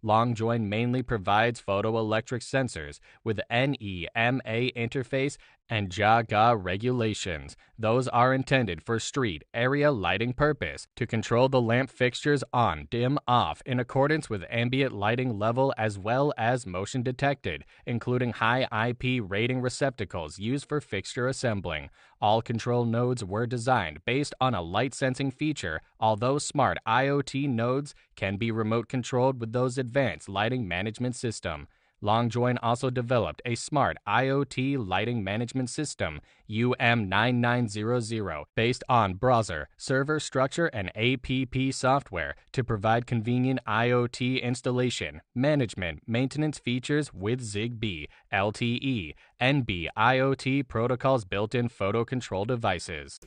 LongJoin mainly provides photoelectric sensors with NEMA interface and JAGA regulations. Those are intended for street area lighting purpose to control the lamp fixtures on, dim, off in accordance with ambient lighting level as well as motion detected, including high IP rating receptacles used for fixture assembling. All control nodes were designed based on a light sensing feature, although smart IoT nodes can be remote controlled with those advanced lighting management system. LongJoin also developed a smart IoT lighting management system, UM9900, based on browser, server structure, and app software to provide convenient IoT installation, management, maintenance features with Zigbee, LTE, NB IoT protocols built-in photo control devices.